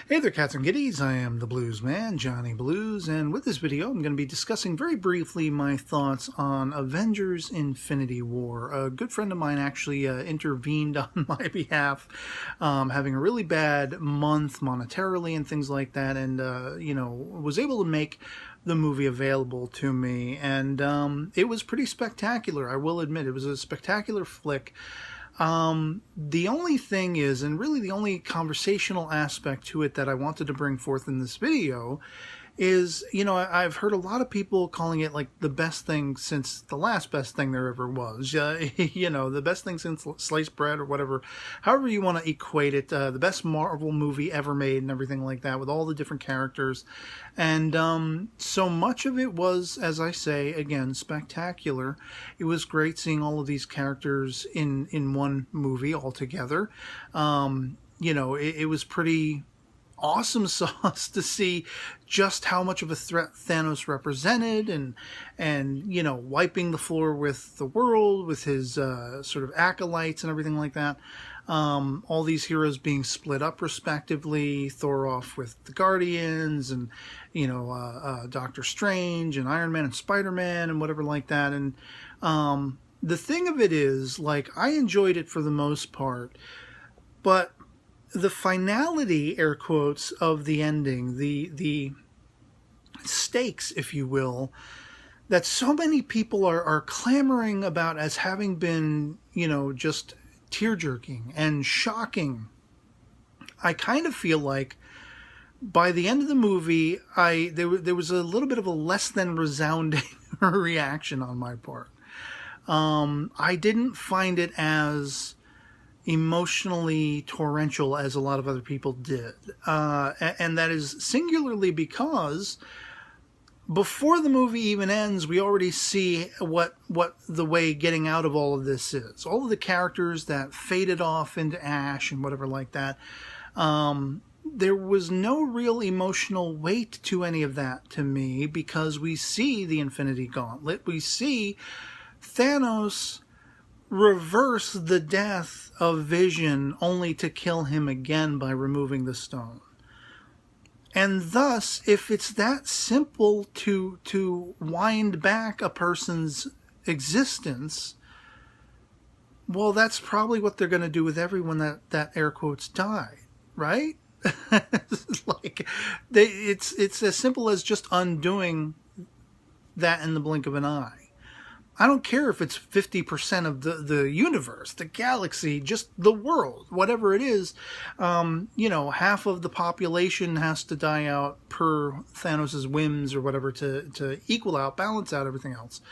Hey there, cats and kitties. I am the Blues Man, Johnny Blues, and with this video I'm going to be discussing very briefly my thoughts on Avengers Infinity War. A good friend of mine actually intervened on my behalf, having a really bad month monetarily and things like that, and, was able to make the movie available to me, and it was pretty spectacular, I will admit. It was a spectacular flick. The only thing is, and really the only conversational aspect to it that I wanted to bring forth in this video is, I've heard a lot of people calling it like the best thing since the last best thing there ever was. The best thing since sliced bread or whatever, however you want to equate it, the best Marvel movie ever made and everything like that with all the different characters. And so much of it was, as I say, again, spectacular. It was great seeing all of these characters in one movie all together. It was pretty awesome sauce to see just how much of a threat Thanos represented, and wiping the floor with the world with his sort of acolytes and everything like that. All these heroes being split up respectively, Thor off with the Guardians, and Doctor Strange and Iron Man and Spider-Man and whatever like that. And the thing of it is, like, I enjoyed it for the most part, but the finality, air quotes, of the ending, the stakes, if you will, that so many people are clamoring about as having been, just tear-jerking and shocking. I kind of feel like by the end of the movie, there was a little bit of a less than resounding reaction on my part. I didn't find it as emotionally torrential as a lot of other people did. And that is singularly because before the movie even ends, we already see what the way getting out of all of this is. All of the characters that faded off into ash and whatever like that, there was no real emotional weight to any of that to me, because we see the Infinity Gauntlet. We see Thanos reverse the death of Vision only to kill him again by removing the stone. And thus, if it's that simple to wind back a person's existence, well, that's probably what they're going to do with everyone that air quotes died, right? It's as simple as just undoing that in the blink of an eye. I don't care if it's 50% of the universe, the galaxy, just the world, whatever it is. Half of the population has to die out per Thanos' whims or whatever to equal out, balance out everything else.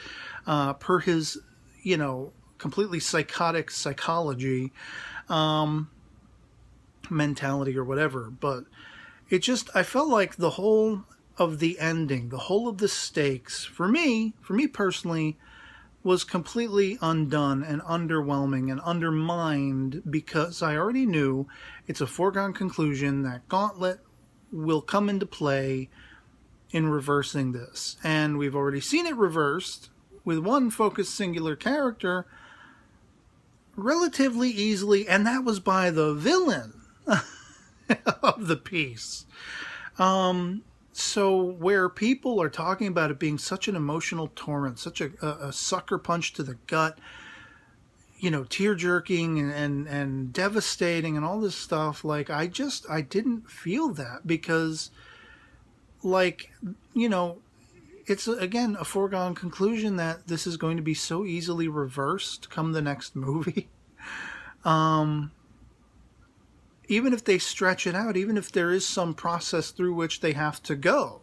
Per his, completely psychotic psychology, mentality or whatever. But I felt like the whole of the ending, the whole of the stakes, for me personally, was completely undone and underwhelming and undermined, because I already knew it's a foregone conclusion that Gauntlet will come into play in reversing this. And we've already seen it reversed with one focused singular character relatively easily, and that was by the villain of the piece. So where people are talking about it being such an emotional torrent, such a sucker punch to the gut, tear-jerking and devastating and all this stuff, like, I didn't feel that, because, it's, again, a foregone conclusion that this is going to be so easily reversed come the next movie. Even if they stretch it out, even if there is some process through which they have to go,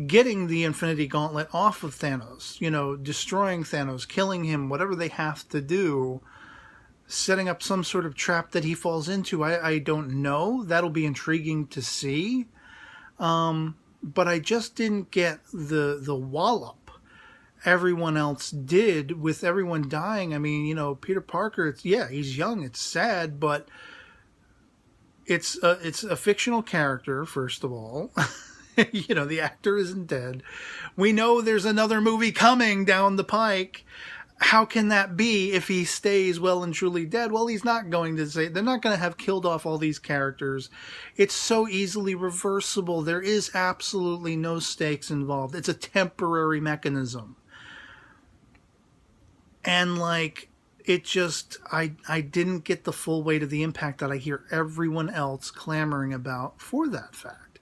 getting the Infinity Gauntlet off of Thanos, destroying Thanos, killing him, whatever they have to do, setting up some sort of trap that he falls into, I don't know. That'll be intriguing to see. But I just didn't get the wallop everyone else did with everyone dying. I mean, Peter Parker, he's young, it's sad, but it's a fictional character, first of all. The actor isn't dead. We know there's another movie coming down the pike. how can that be if he stays well and truly dead? Well, he's not going to say, they're not going to have killed off all these characters. It's so easily reversible. There is absolutely no stakes involved. It's a temporary mechanism. And like, it just, I didn't get the full weight of the impact that I hear everyone else clamoring about for that fact.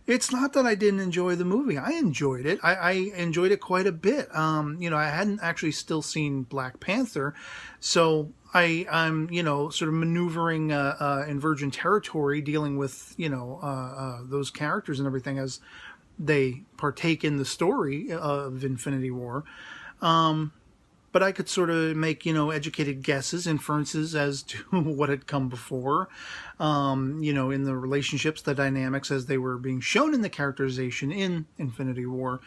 It's not that I didn't enjoy the movie. I enjoyed it. I enjoyed it quite a bit. You know, I hadn't actually still seen Black Panther, so I'm you know, sort of maneuvering in virgin territory, dealing with, you know, those characters and everything as they partake in the story of Infinity War. But I could sort of make, you know, educated guesses, inferences as to what had come before, you know, in the relationships, the dynamics as they were being shown in the characterization in Infinity War,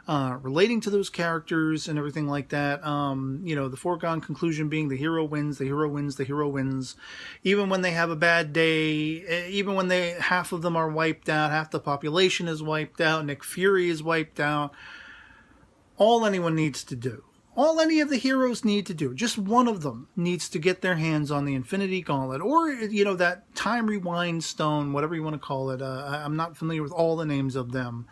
relating to those characters and everything like that. You know, the foregone conclusion being the hero wins, the hero wins, the hero wins. Even when they have a bad day, even when half of them are wiped out, half the population is wiped out, Nick Fury is wiped out, all anyone needs to do, all any of the heroes need to do, just one of them needs to get their hands on the Infinity Gauntlet, or, you know, that time rewind stone, whatever you want to call it. I'm not familiar with all the names of them,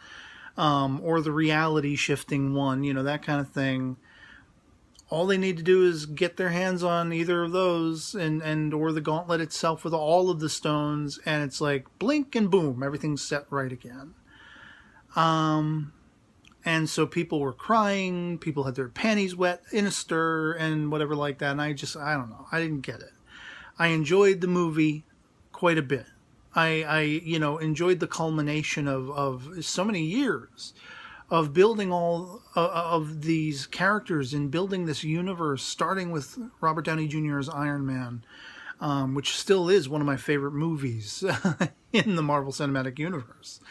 or the reality shifting one, you know, that kind of thing. All they need to do is get their hands on either of those, and or the gauntlet itself with all of the stones, and it's like blink and boom, everything's set right again. And so people were crying, people had their panties wet in a stir and whatever like that. And I don't know. I didn't get it. I enjoyed the movie quite a bit. I you know, enjoyed the culmination of so many years of building all of these characters and building this universe, starting with Robert Downey Jr. as Iron Man, which still is one of my favorite movies in the Marvel Cinematic Universe.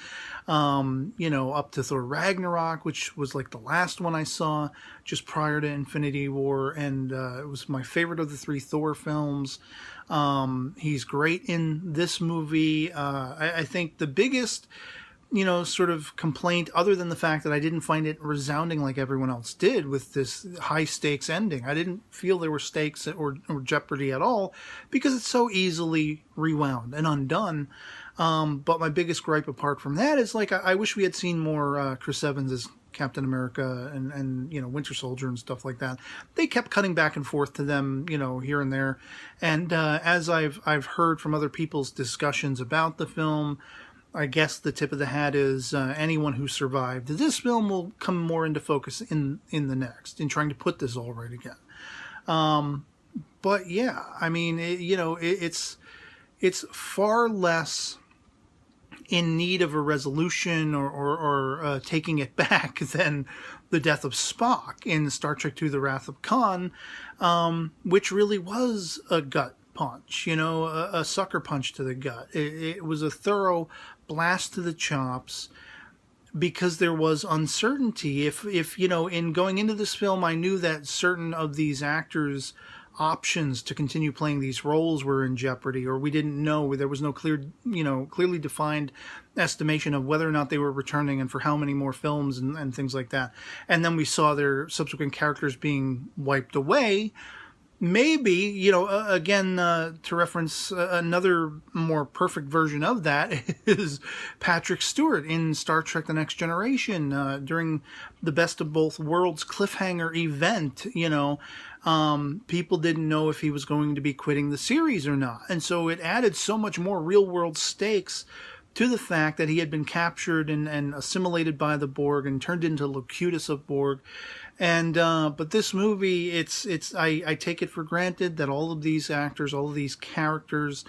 You know, up to Thor Ragnarok, which was like the last one I saw just prior to Infinity War, and it was my favorite of the 3 Thor films. He's great in this movie. I think the biggest, you know, sort of complaint, other than the fact that I didn't find it resounding like everyone else did with this high stakes ending. I didn't feel there were stakes or jeopardy at all, because it's so easily rewound and undone. But my biggest gripe apart from that is, like, I wish we had seen more Chris Evans as Captain America and you know, Winter Soldier and stuff like that. They kept cutting back and forth to them, you know, here and there. And as I've heard from other people's discussions about the film, I guess the tip of the hat is anyone who survived this film will come more into focus in the next, in trying to put this all right again. But yeah, I mean, you know, it's far less in need of a resolution or taking it back than the death of Spock in Star Trek II: The Wrath of Khan, which really was a gut punch, you know, a sucker punch to the gut. It was a thorough blast to the chops, because there was uncertainty. If you know, in going into this film, I knew that certain of these actors' options to continue playing these roles were in jeopardy, or we didn't know, there was no clear, you know, clearly defined estimation of whether or not they were returning and for how many more films and things like that. And then we saw their subsequent characters being wiped away. Maybe, you know, again, to reference another more perfect version of that is Patrick Stewart in Star Trek: The Next Generation, during the Best of Both Worlds cliffhanger event. You know, people didn't know if he was going to be quitting the series or not. And so it added so much more real world stakes to the fact that he had been captured and assimilated by the Borg and turned into Locutus of Borg. And but this movie, I take it for granted that all of these actors, all of these characters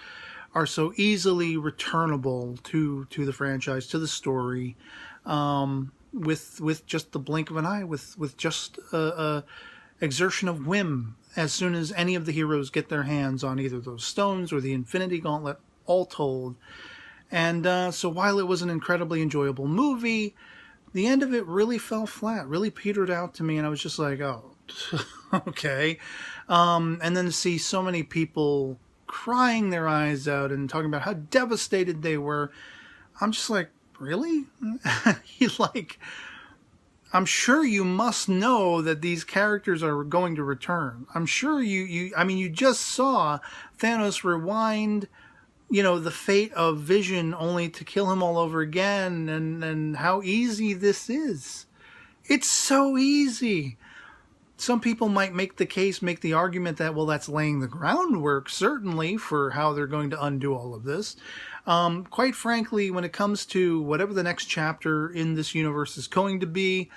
are so easily returnable to the franchise, to the story, with just the blink of an eye, with just a exertion of whim, as soon as any of the heroes get their hands on either those stones or the Infinity Gauntlet, all told. And so while it was an incredibly enjoyable movie, the end of it really fell flat, really petered out to me, and I was just like, oh, okay. And then to see so many people crying their eyes out and talking about how devastated they were, I'm just like, really? Like, I'm sure you must know that these characters are going to return. I'm sure I mean, you just saw Thanos rewind, the fate of Vision only to kill him all over again, and how easy this is. It's so easy. Some people might make the argument that, well, that's laying the groundwork, certainly, for how they're going to undo all of this. Quite frankly, when it comes to whatever the next chapter in this universe is going to be,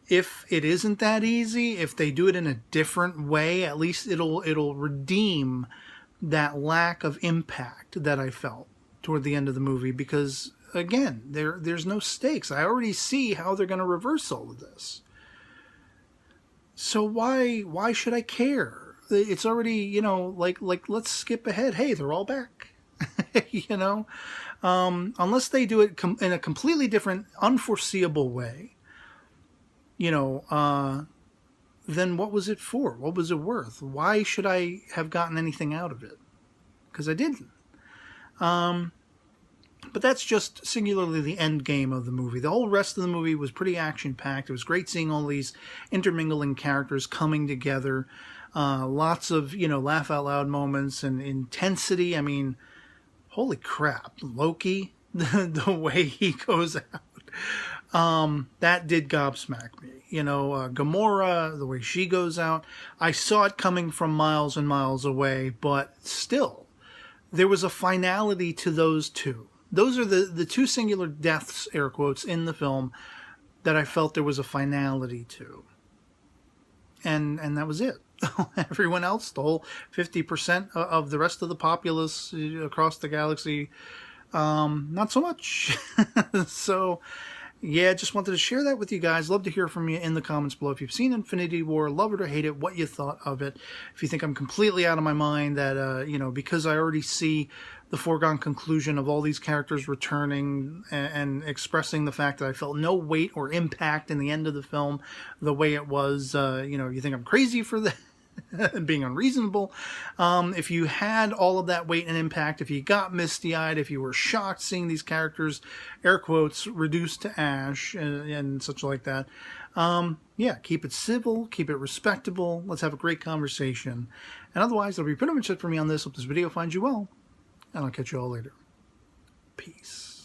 if it isn't that easy, if they do it in a different way, at least it'll redeem that lack of impact that I felt toward the end of the movie, because again, there's no stakes. I already see how they're going to reverse all of this. So why should I care? It's already, like let's skip ahead. Hey, they're all back. Unless they do it in a completely different, unforeseeable way, then what was it for? What was it worth? Why should I have gotten anything out of it? Because I didn't. But that's just singularly the end game of the movie. The whole rest of the movie was pretty action-packed. It was great seeing all these intermingling characters coming together. Lots of, laugh-out-loud moments and intensity. I mean, holy crap. Loki, the way he goes out, that did gobsmack me. Gamora, the way she goes out. I saw it coming from miles and miles away, but still, there was a finality to those two. Those are the two singular deaths, air quotes, in the film that I felt there was a finality to. And that was it. Everyone else, the whole 50% of the rest of the populace across the galaxy, not so much. So, yeah, just wanted to share that with you guys. Love to hear from you in the comments below. If you've seen Infinity War, love it or hate it, what you thought of it. If you think I'm completely out of my mind, that, because I already see the foregone conclusion of all these characters returning and expressing the fact that I felt no weight or impact in the end of the film the way it was, you think I'm crazy for that. Being unreasonable. If you had all of that weight and impact, if you got misty-eyed, if you were shocked seeing these characters, air quotes, reduced to ash and such like that, yeah, keep it civil, keep it respectable. Let's have a great conversation. And otherwise, that'll be pretty much it for me on this. Hope this video finds you well, and I'll catch you all later. Peace.